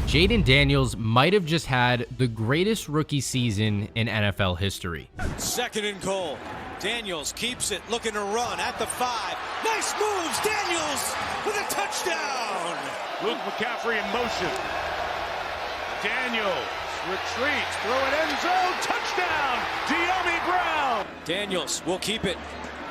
Jayden Daniels might have just had the greatest rookie season in NFL history. Second and goal. Daniels keeps it, looking to run at the 5. Nice moves, Daniels with a touchdown. Luke McCaffrey in motion. Daniels retreats, throw it end zone, touchdown, De'Ami Brown. Daniels will keep it,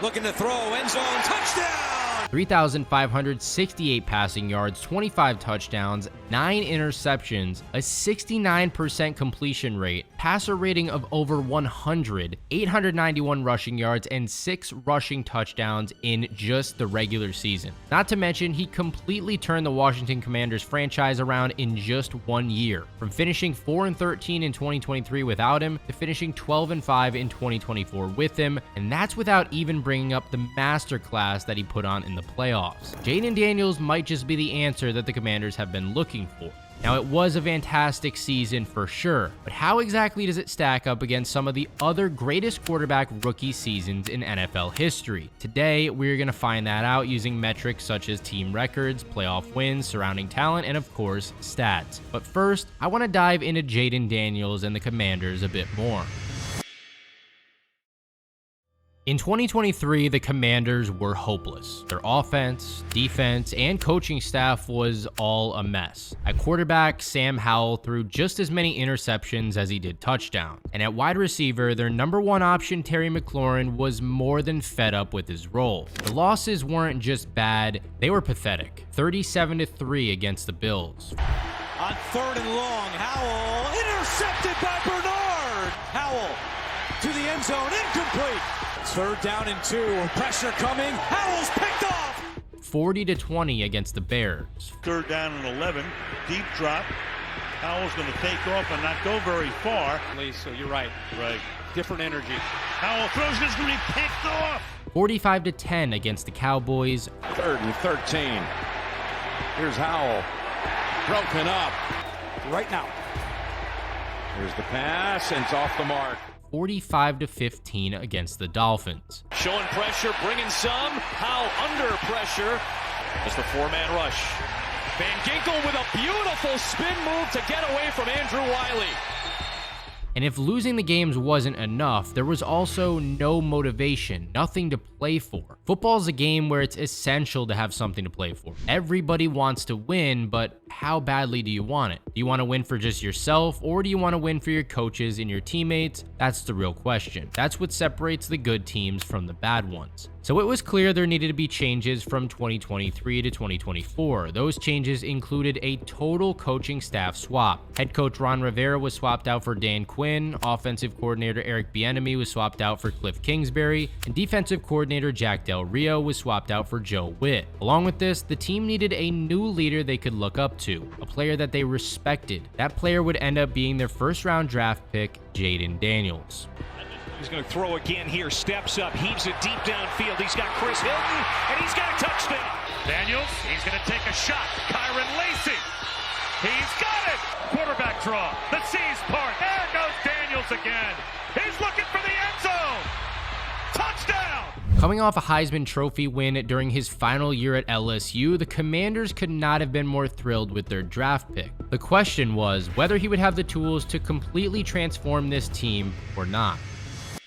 looking to throw, end zone, touchdown. 3,568 passing yards, 25 touchdowns, 9 interceptions, a 69% completion rate, passer rating of over 100, 891 rushing yards, and 6 rushing touchdowns in just the regular season. Not to mention, he completely turned the Washington Commanders franchise around in just 1 year, from finishing 4-13 in 2023 without him to finishing 12-5 in 2024 with him, and that's without even bringing up the masterclass that he put on in the playoffs. Jayden Daniels might just be the answer that the Commanders have been looking for. Now, it was a fantastic season for sure, but how exactly does it stack up against some of the other greatest quarterback rookie seasons in NFL history? Today, we're going to find that out using metrics such as team records, playoff wins, surrounding talent, and of course, stats. But first, I want to dive into Jayden Daniels and the Commanders a bit more. In 2023, the Commanders were hopeless. Their offense, defense, and coaching staff was all a mess. At quarterback, Sam Howell threw just as many interceptions as he did touchdowns. And at wide receiver, their number one option, Terry McLaurin, was more than fed up with his role. The losses weren't just bad, they were pathetic. 37-3 against the Bills. On third and long, Howell intercepted by Bernard. Howell to the end zone, incomplete. Third down and 2, pressure coming, Howell's picked off. 40-20 against the Bears. Third down and 11, deep drop. Howell's going to take off and not go very far. So you're right. Right. Different energy. Howell throws it, it's going to be picked off. 45-10 against the Cowboys. Third and 13. Here's Howell. Broken up. Right now. Here's the pass, and it's off the mark. 45-15 against the Dolphins. Showing pressure, bringing some. Howell under pressure. As the 4-man rush. Van Ginkel with a beautiful spin move to get away from Andrew Wiley. And if losing the games wasn't enough, there was also no motivation, nothing to play for. Football is a game where it's essential to have something to play for. Everybody wants to win, but how badly do you want it? Do you want to win for just yourself, or do you want to win for your coaches and your teammates? That's the real question. That's what separates the good teams from the bad ones. So it was clear there needed to be changes from 2023 to 2024. Those changes included a total coaching staff swap. Head coach Ron Rivera was swapped out for Dan Quinn, offensive coordinator Eric Bieniemy was swapped out for Cliff Kingsbury, and defensive coordinator Jack Del Rio was swapped out for Joe Witt. Along with this, the team needed a new leader they could look up to, a player that they respected. That player would end up being their first-round draft pick, Jayden Daniels. He's going to throw again here, steps up, heaves it deep downfield. He's got Chris Hilton, and he's got a touchdown. Daniels, he's going to take a shot. Kyron Lacy, he's got it. Quarterback draw, the C's part. There goes Daniels again. He's looking for the end zone. Touchdown. Coming off a Heisman Trophy win during his final year at LSU, the Commanders could not have been more thrilled with their draft pick. The question was whether he would have the tools to completely transform this team or not.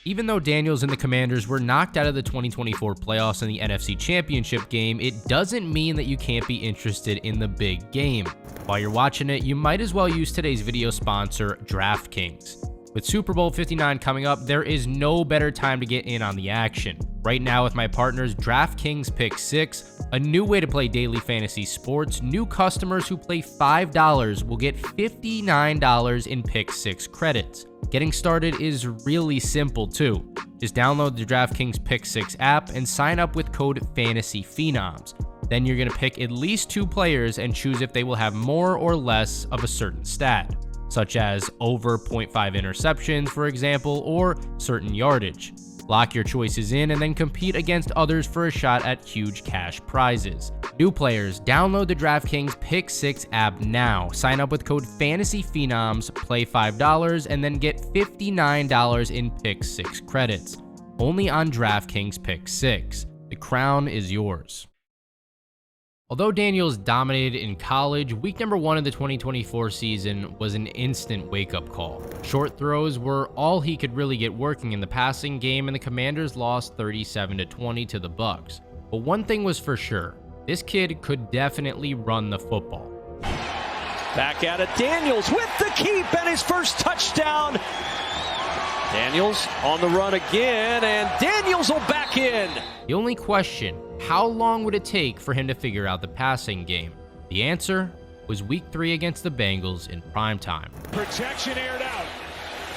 Even though Daniels and the Commanders were knocked out of the 2024 playoffs in the NFC Championship game, it doesn't mean that you can't be interested in the big game. While you're watching it, you might as well use today's video sponsor, DraftKings. With Super Bowl 59 coming up, there is no better time to get in on the action. Right now with my partners, DraftKings Pick 6, a new way to play daily fantasy sports. New customers who play $5 will get $59 in Pick 6 credits. Getting started is really simple too. Just download the DraftKings Pick 6 app and sign up with code FANTASYPhenoms. Then you're going to pick at least 2 players and choose if they will have more or less of a certain stat, such as over 0.5 interceptions, for example, or certain yardage. Lock your choices in and then compete against others for a shot at huge cash prizes. New players, download the DraftKings Pick 6 app now. Sign up with code FANTASYPhenoms, play $5, and then get $59 in Pick 6 credits. Only on DraftKings Pick 6. The crown is yours. Although Daniels dominated in college, week number 1 of the 2024 season was an instant wake-up call. Short throws were all he could really get working in the passing game, and the Commanders lost 37-20 to the Bucks. But one thing was for sure, this kid could definitely run the football. Back at it, Daniels with the keep and his first touchdown. Daniels on the run again, and Daniels will back in. The only question, how long would it take for him to figure out the passing game? The answer was week 3 against the Bengals in primetime. Protection aired out.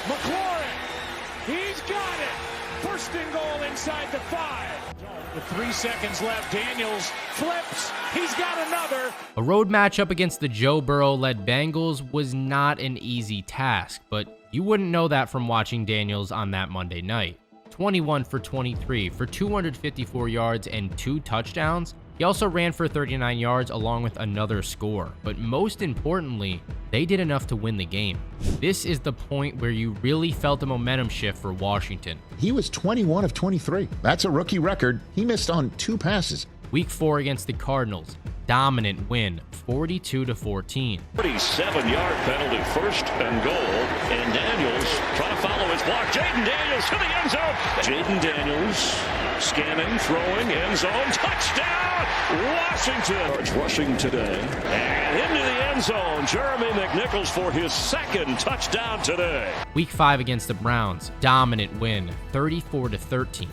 McLaurin, he's got it. First and goal inside the 5. With 3 seconds left, Daniels flips. He's got another. A road matchup against the Joe Burrow-led Bengals was not an easy task, but you wouldn't know that from watching Daniels on that Monday night. 21 for 23 for 254 yards and 2 touchdowns. He also ran for 39 yards along with another score, but most importantly, they did enough to win the game. This is the point where you really felt the momentum shift for Washington. He was 21 of 23. That's a rookie record. He missed on 2 passes. Week 4 against the Cardinals, dominant win, 42-14. 37-yard penalty, first and goal, and Daniels trying to follow his block. Jayden Daniels to the end zone. Jayden Daniels scanning, throwing, end zone, touchdown, Washington. Rushing today, and into the end zone, Jeremy McNichols for his 2nd touchdown today. Week 5 against the Browns, dominant win, 34-13.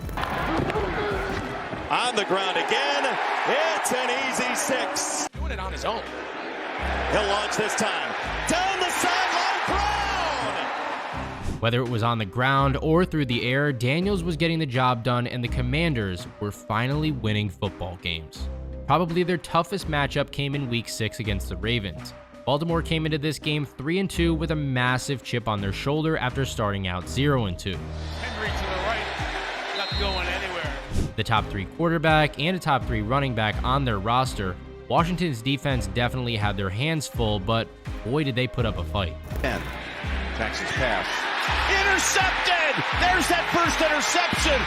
On the ground again. It's an easy 6. Doing it on his own. He'll launch this time. Down the sideline, Brown! Whether it was on the ground or through the air, Daniels was getting the job done, and the Commanders were finally winning football games. Probably their toughest matchup came in week 6 against the Ravens. Baltimore came into this game 3-2 with a massive chip on their shoulder after starting out 0-2. Henry to the right, not going anywhere. The top 3 quarterback and a top 3 running back on their roster, Washington's defense definitely had their hands full, but boy did they put up a fight. 10. Texas pass. Intercepted! There's that first interception.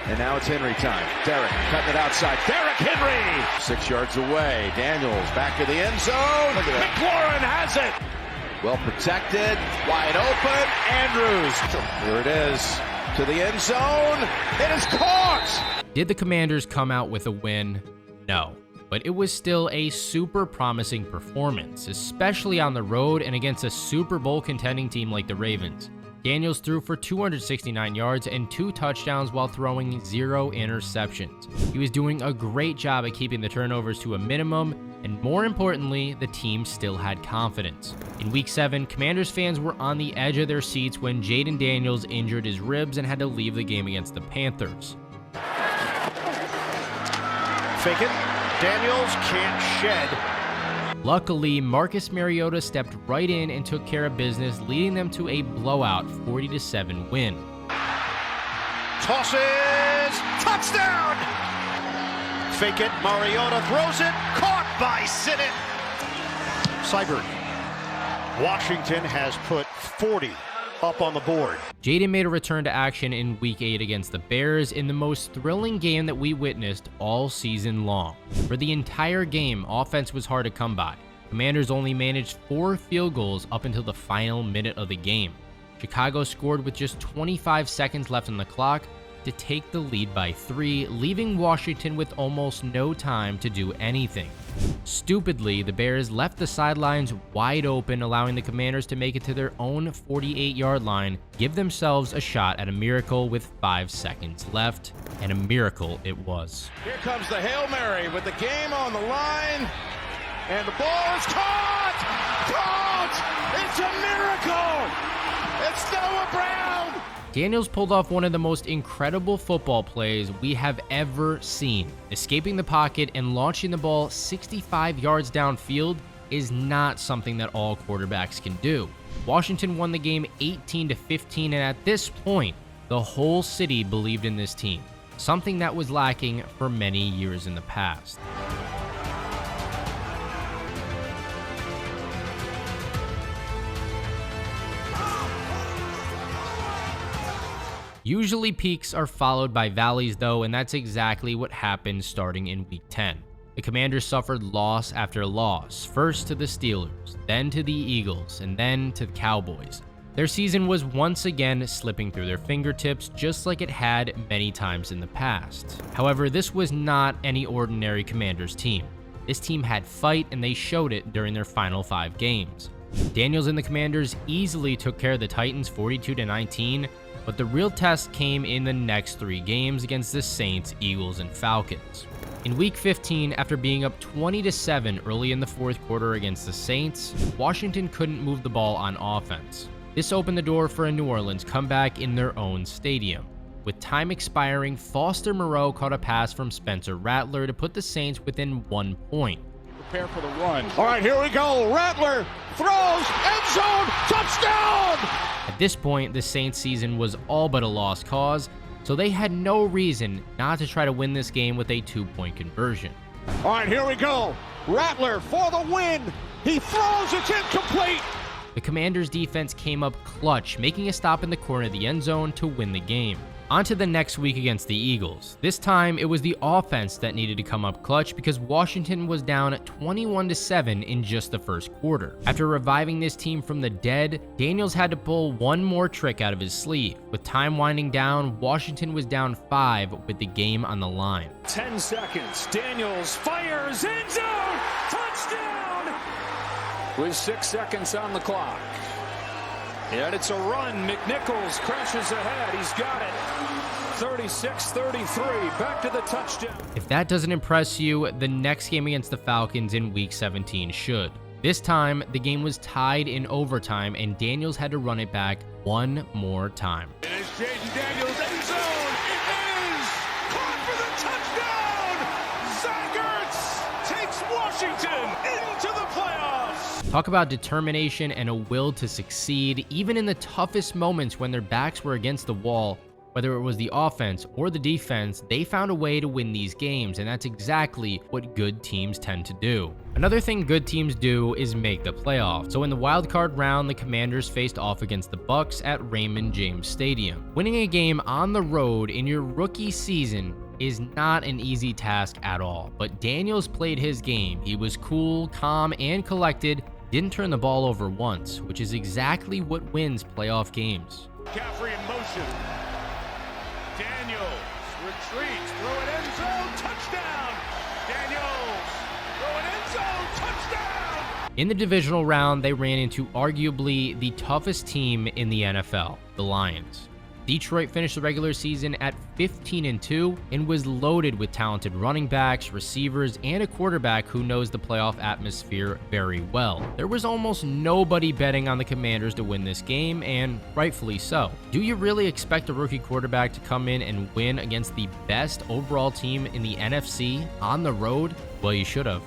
And now it's Henry time. Derrick cutting it outside. Derrick Henry! 6 yards away. Daniels back to the end zone. Look at that. McLaurin has it. Well protected. Wide open. Andrews. Here it is. To the end zone. It is caught! Did the Commanders come out with a win? No. But it was still a super promising performance, especially on the road and against a Super Bowl contending team like the Ravens. Daniels threw for 269 yards and 2 touchdowns while throwing 0 interceptions. He was doing a great job at keeping the turnovers to a minimum, and more importantly, the team still had confidence. In week 7, Commanders fans were on the edge of their seats when Jayden Daniels injured his ribs and had to leave the game against the Panthers. Fake it. Daniels can't shed. Luckily, Marcus Mariota stepped right in and took care of business, leading them to a blowout 40-7 win. Tosses. Touchdown! Fake it. Mariota throws it. Caught by Sinnott. Seibert. Washington has put 40 up on the board. Jayden made a return to action in week 8 against the Bears in the most thrilling game that we witnessed all season long. For the entire game, offense was hard to come by. Commanders only managed 4 field goals up until the final minute of the game. Chicago scored with just 25 seconds left on the clock to take the lead by 3, leaving Washington with almost no time to do anything. Stupidly, the Bears left the sidelines wide open, allowing the Commanders to make it to their own 48-yard line, give themselves a shot at a miracle with 5 seconds left, and a miracle it was. Here comes the Hail Mary with the game on the line. And the ball is caught! Caught! It's a miracle! It's Noah Brown! Daniels pulled off one of the most incredible football plays we have ever seen. Escaping the pocket and launching the ball 65 yards downfield is not something that all quarterbacks can do. Washington won the game 18-15, and at this point, the whole city believed in this team, something that was lacking for many years in the past. Usually peaks are followed by valleys though, and that's exactly what happened starting in week 10. The Commanders suffered loss after loss, first to the Steelers, then to the Eagles, and then to the Cowboys. Their season was once again slipping through their fingertips, just like it had many times in the past. However, this was not any ordinary Commanders team. This team had fight, and they showed it during their final 5 games. Daniels and the Commanders easily took care of the Titans 42-19, but the real test came in the next 3 games against the Saints, Eagles, and Falcons. In Week 15, after being up 20-7 early in the 4th quarter against the Saints, Washington couldn't move the ball on offense. This opened the door for a New Orleans comeback in their own stadium. With time expiring, Foster Moreau caught a pass from Spencer Rattler to put the Saints within 1 point. Prepare for the run. All right, here we go. Rattler throws, end zone, touchdown! At this point, the Saints' season was all but a lost cause, so they had no reason not to try to win this game with a 2-point conversion. All right, here we go. Rattler for the win. He throws, it's incomplete. The Commanders' defense came up clutch, making a stop in the corner of the end zone to win the game. On to the next week against the Eagles. This time, it was the offense that needed to come up clutch because Washington was down 21-7 in just the first quarter. After reviving this team from the dead, Daniels had to pull one more trick out of his sleeve. With time winding down, Washington was down 5 with the game on the line. 10 seconds. Daniels fires, end zone, touchdown! With 6 seconds on the clock. And it's a run. McNichols crashes ahead. He's got it. 36-33. Back to the touchdown. If that doesn't impress you, the next game against the Falcons in Week 17 should. This time, the game was tied in overtime, and Daniels had to run it back one more time. It is Jayden Daniels, end zone. It is caught for the touchdown. Zach Ertz takes Washington into the playoffs. Talk about determination and a will to succeed, even in the toughest moments when their backs were against the wall. Whether it was the offense or the defense, they found a way to win these games, and that's exactly what good teams tend to do. Another thing good teams do is make the playoffs. So in the wild card round, the Commanders faced off against the Bucks at Raymond James Stadium. Winning a game on the road in your rookie season is not an easy task at all, but Daniels played his game. He was cool, calm, and collected, didn't turn the ball over once, which is exactly what wins playoff games. McCaffrey in motion. Daniels retreats, throw it end zone, touchdown! Daniels, throw it end zone, touchdown! In the divisional round, they ran into arguably the toughest team in the NFL, the Lions. Detroit finished the regular season at 15-2 and was loaded with talented running backs, receivers, and a quarterback who knows the playoff atmosphere very well. There was almost nobody betting on the Commanders to win this game, and rightfully so. Do you really expect a rookie quarterback to come in and win against the best overall team in the NFC on the road? Well, you should have.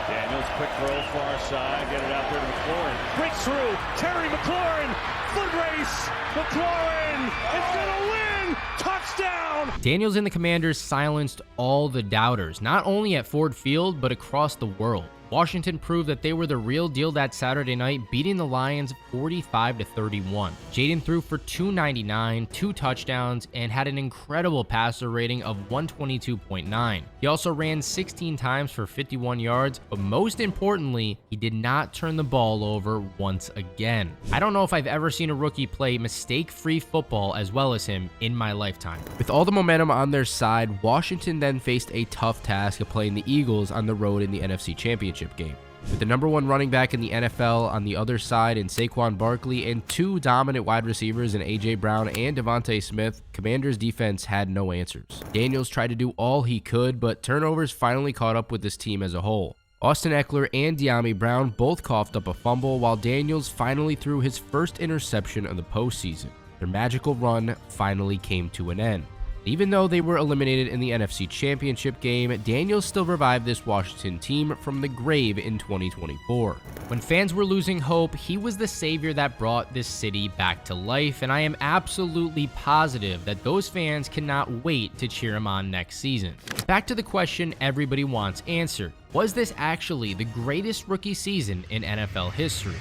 Daniels, quick throw, far side, get it out there to McLaurin. Breaks through, Terry McLaurin, foot race, McLaurin is gonna win, touchdown! Daniels and the Commanders silenced all the doubters, not only at Ford Field, but across the world. Washington proved that they were the real deal that Saturday night, beating the Lions 45-31. Jayden threw for 299, 2 touchdowns, and had an incredible passer rating of 122.9. He also ran 16 times for 51 yards, but most importantly, he did not turn the ball over once again. I don't know if I've ever seen a rookie play mistake-free football as well as him in my lifetime. With all the momentum on their side, Washington then faced a tough task of playing the Eagles on the road in the NFC Championship game. With the number 1 running back in the NFL on the other side in Saquon Barkley and 2 dominant wide receivers in A.J. Brown and Devontae Smith, Commanders defense had no answers. Daniels tried to do all he could, but turnovers finally caught up with this team as a whole. Austin Eckler and De'Ami Brown both coughed up a fumble, while Daniels finally threw his first interception of the postseason. Their magical run finally came to an end. Even though they were eliminated in the NFC Championship game, Daniels still revived this Washington team from the grave in 2024. When fans were losing hope, he was the savior that brought this city back to life, and I am absolutely positive that those fans cannot wait to cheer him on next season. Back to the question everybody wants answered. Was this actually the greatest rookie season in NFL history?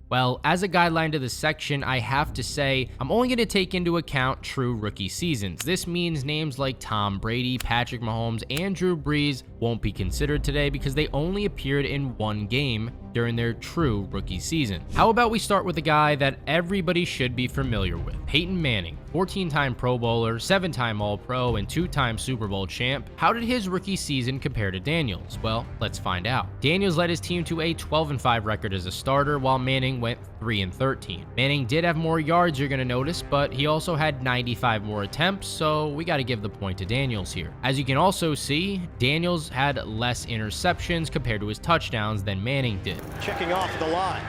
Well, as a guideline to this section, I have to say I'm only going to take into account true rookie seasons. This means names like Tom Brady, Patrick Mahomes, and Drew Brees won't be considered today because they only appeared in one game during their true rookie season. How about we start with a guy that everybody should be familiar with, Peyton Manning, 14-time Pro Bowler, 7-time All-Pro, and 2-time Super Bowl champ. How did his rookie season compare to Daniels? Well, let's find out. Daniels led his team to a 12-5 record as a starter, while Manning went 3-13. Manning did have more yards, you're going to notice, but he also had 95 more attempts, so we got to give the point to Daniels here. As you can also see, Daniels had less interceptions compared to his touchdowns than Manning did. Checking off the line.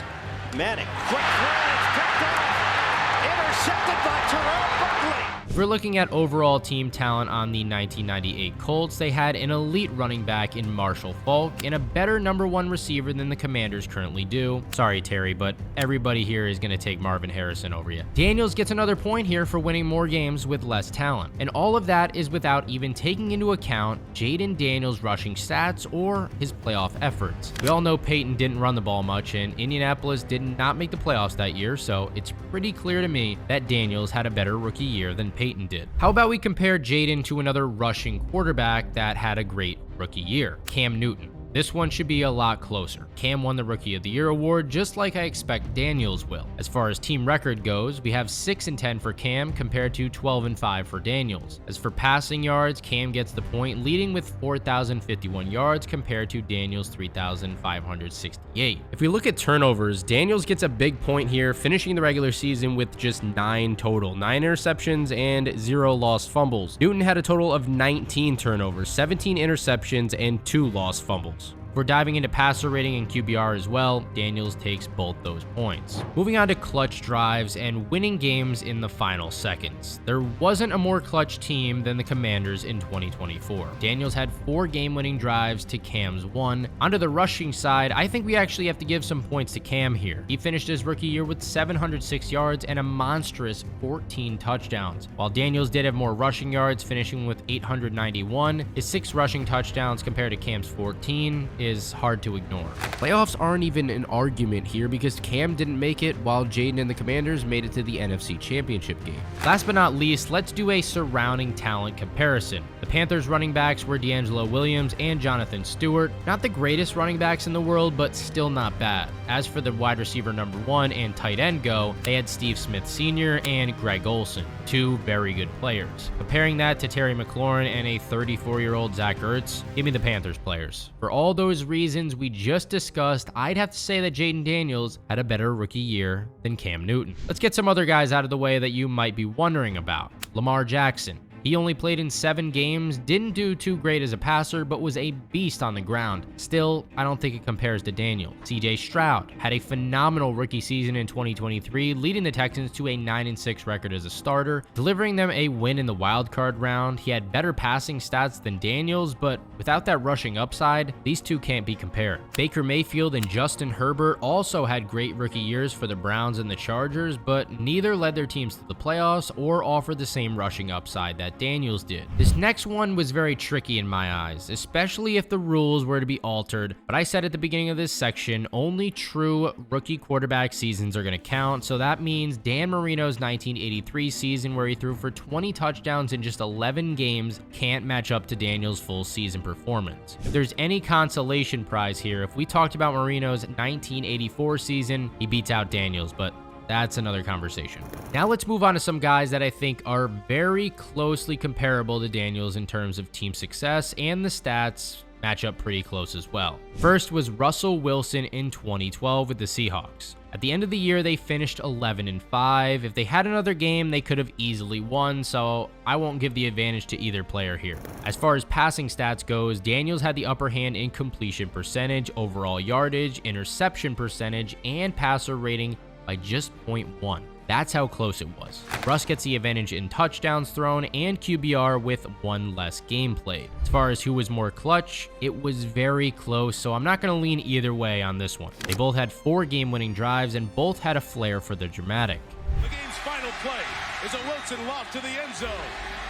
Manning. Quick throw. It's picked off. Intercepted by Terrell Buckley. If we're looking at overall team talent on the 1998 Colts, they had an elite running back in Marshall Faulk and a better #1 receiver than the Commanders currently do. Sorry, Terry, but everybody here is going to take Marvin Harrison over you. Daniels gets another point here for winning more games with less talent. And all of that is without even taking into account Jayden Daniels' rushing stats or his playoff efforts. We all know Peyton didn't run the ball much, and Indianapolis did not make the playoffs that year, so it's pretty clear to me that Daniels had a better rookie year than Peyton did. How about we compare Jayden to another rushing quarterback that had a great rookie year, Cam Newton. This one should be a lot closer. Cam won the Rookie of the Year award just like I expect Daniels will. As far as team record goes, we have 6-10 for Cam compared to 12-5 for Daniels. As for passing yards, Cam gets the point, leading with 4,051 yards compared to Daniels' 3,568. If we look at turnovers, Daniels gets a big point here, finishing the regular season with just 9 total, 9 interceptions and 0 lost fumbles. Newton had a total of 19 turnovers, 17 interceptions, and 2 lost fumbles. We're diving into passer rating and QBR as well. Daniels takes both those points. Moving on to clutch drives and winning games in the final seconds. There wasn't a more clutch team than the Commanders in 2024. Daniels had 4 game-winning drives to Cam's 1. Onto the rushing side, I think we actually have to give some points to Cam here. He finished his rookie year with 706 yards and a monstrous 14 touchdowns. While Daniels did have more rushing yards, finishing with 891, his 6 rushing touchdowns compared to Cam's 14 is hard to ignore. Playoffs aren't even an argument here because Cam didn't make it while Jayden and the Commanders made it to the NFC Championship game. Last but not least, let's do a surrounding talent comparison. The Panthers running backs were D'Angelo Williams and Jonathan Stewart. Not the greatest running backs in the world, but still not bad. As for the wide receiver #1 and tight end go, they had Steve Smith Sr. and Greg Olsen, 2 very good players. Comparing that to Terry McLaurin and a 34-year-old Zach Ertz, give me the Panthers players. For all those reasons we just discussed, I'd have to say that Jayden Daniels had a better rookie year than Cam Newton. Let's get some other guys out of the way that you might be wondering about. Lamar Jackson. He only played in 7 games, didn't do too great as a passer, but was a beast on the ground. Still, I don't think it compares to Daniel. CJ Stroud had a phenomenal rookie season in 2023, leading the Texans to a 9-6 record as a starter, delivering them a win in the wildcard round. He had better passing stats than Daniels, but without that rushing upside, these two can't be compared. Baker Mayfield and Justin Herbert also had great rookie years for the Browns and the Chargers, but neither led their teams to the playoffs or offered the same rushing upside that Daniels did. This next one was very tricky in my eyes, especially if the rules were to be altered, but I said at the beginning of this section, only true rookie quarterback seasons are going to count, so that means Dan Marino's 1983 season where he threw for 20 touchdowns in just 11 games can't match up to Daniels' full season performance. If there's any consolation prize here, if we talked about Marino's 1984 season, he beats out Daniels, but that's another conversation. Now let's move on to some guys that I think are very closely comparable to Daniels in terms of team success, and the stats match up pretty close as well. First was Russell Wilson in 2012 with the Seahawks. At the end of the year, they finished 11-5. If they had another game, they could have easily won, so I won't give the advantage to either player here. As far as passing stats goes, Daniels had the upper hand in completion percentage, overall yardage, interception percentage, and passer rating by just 0.1. That's how close it was. Russ gets the advantage in touchdowns thrown and QBR with 1 less game played. As far as who was more clutch, it was very close, so I'm not going to lean either way on this one. They both had 4 game-winning drives and both had a flair for the dramatic. The game's final play is a Wilson lob to the end zone,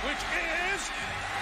which is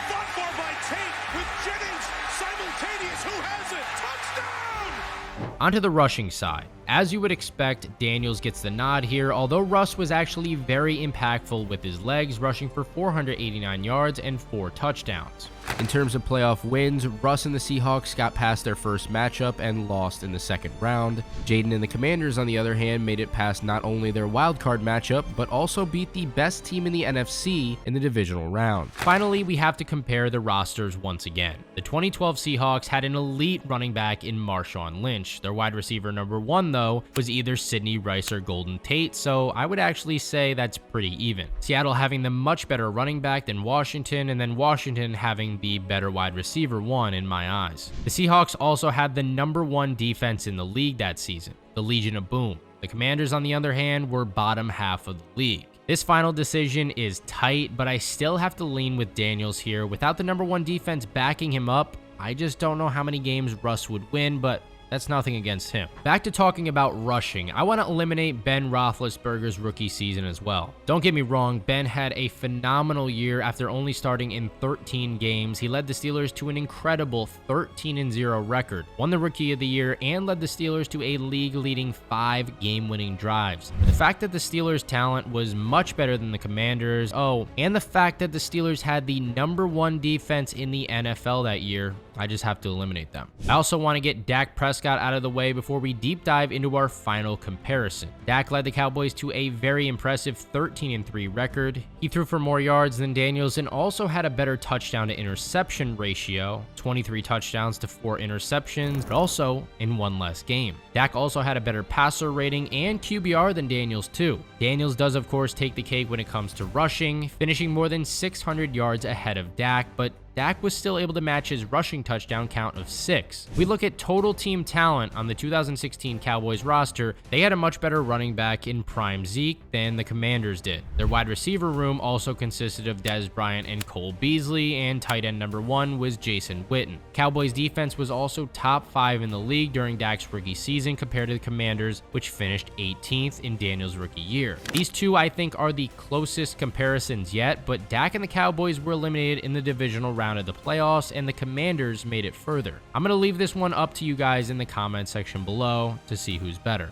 fought for by Tate with Jennings simultaneous. Who has it? Touchdown! Onto the rushing side. As you would expect, Daniels gets the nod here, although Russ was actually very impactful with his legs, rushing for 489 yards and 4 touchdowns. In terms of playoff wins, Russ and the Seahawks got past their first matchup and lost in the second round. Jayden and the Commanders, on the other hand, made it past not only their wildcard matchup, but also beat the best team in the NFC in the divisional round. Finally, we have to compare the rosters once again. The 2012 Seahawks had an elite running back in Marshawn Lynch. Their wide receiver number 1, though, was either Sidney Rice or Golden Tate, so I would actually say that's pretty even. Seattle having the much better running back than Washington, and then Washington having the better wide receiver 1 in my eyes. The Seahawks also had the number 1 defense in the league that season, the Legion of Boom. The Commanders, on the other hand, were bottom half of the league. This final decision is tight, but I still have to lean with Daniels here. Without the number 1 defense backing him up, I just don't know how many games Russ would win, but that's nothing against him. Back to talking about rushing, I want to eliminate Ben Roethlisberger's rookie season as well. Don't get me wrong, Ben had a phenomenal year after only starting in 13 games. He led the Steelers to an incredible 13-0 record, won the Rookie of the Year, and led the Steelers to a league-leading 5 game-winning drives. The fact that the Steelers' talent was much better than the Commanders, and the fact that the Steelers had the number 1 defense in the NFL that year, I just have to eliminate them. I also want to get Dak Prescott out of the way before we deep dive into our final comparison. Dak led the Cowboys to a very impressive 13-3 record. He threw for more yards than Daniels and also had a better touchdown to interception ratio, 23 touchdowns to 4 interceptions, but also in 1 less game. Dak also had a better passer rating and QBR than Daniels too. Daniels does of course take the cake when it comes to rushing, finishing more than 600 yards ahead of Dak, but Dak was still able to match his rushing touchdown count of 6. We look at total team talent on the 2016 Cowboys roster, they had a much better running back in prime Zeke than the Commanders did. Their wide receiver room also consisted of Dez Bryant and Cole Beasley, and tight end number 1 was Jason Witten. Cowboys defense was also top 5 in the league during Dak's rookie season compared to the Commanders, which finished 18th in Daniels' rookie year. These two, I think, are the closest comparisons yet, but Dak and the Cowboys were eliminated in the divisional round of the playoffs, and the Commanders made it further. I'm going to leave this one up to you guys in the comment section below to see who's better.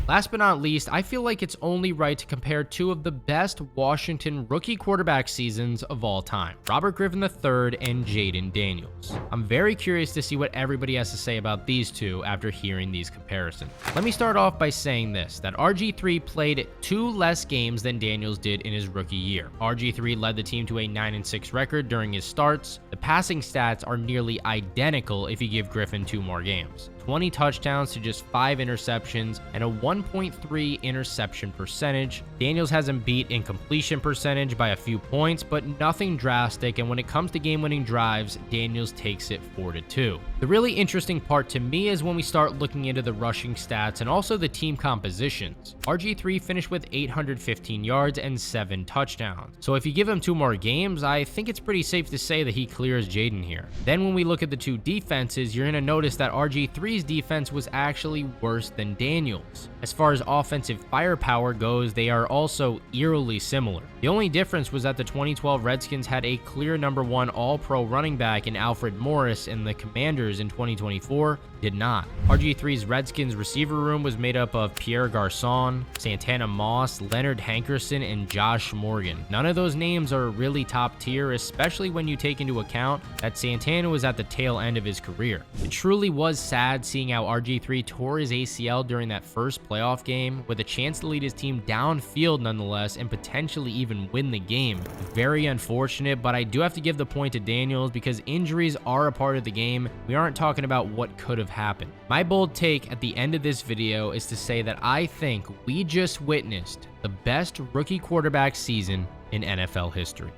Last but not least, I feel like it's only right to compare 2 of the best Washington rookie quarterback seasons of all time, Robert Griffin III and Jayden Daniels. I'm very curious to see what everybody has to say about these 2 after hearing these comparisons. Let me start off by saying this, that RG3 played 2 less games than Daniels did in his rookie year. RG3 led the team to a 9-6 record during his starts. The passing stats are nearly identical if you give Griffin 2 more games. 20 touchdowns to just 5 interceptions, and a 1.3 interception percentage. Daniels has him beat in completion percentage by a few points, but nothing drastic, and when it comes to game-winning drives, Daniels takes it 4-2. The really interesting part to me is when we start looking into the rushing stats and also the team compositions. RG3 finished with 815 yards and 7 touchdowns. So if you give him 2 more games, I think it's pretty safe to say that he clears Jayden here. Then when we look at the 2 defenses, you're going to notice that RG3's defense was actually worse than Daniels. As far as offensive firepower goes, they are also eerily similar. The only difference was that the 2012 Redskins had a clear number 1 all-pro running back in Alfred Morris, and the Commanders in 2024 did not. RG3's Redskins receiver room was made up of Pierre Garçon, Santana Moss, Leonard Hankerson, and Josh Morgan. None of those names are really top tier, especially when you take into account that Santana was at the tail end of his career. It truly was sad seeing how RG3 tore his ACL during that first playoff game, with a chance to lead his team downfield nonetheless and potentially even win the game. Very unfortunate, but I do have to give the point to Daniels because injuries are a part of the game. We aren't talking about what could have happened. My bold take at the end of this video is to say that I think we just witnessed the best rookie quarterback season in NFL history.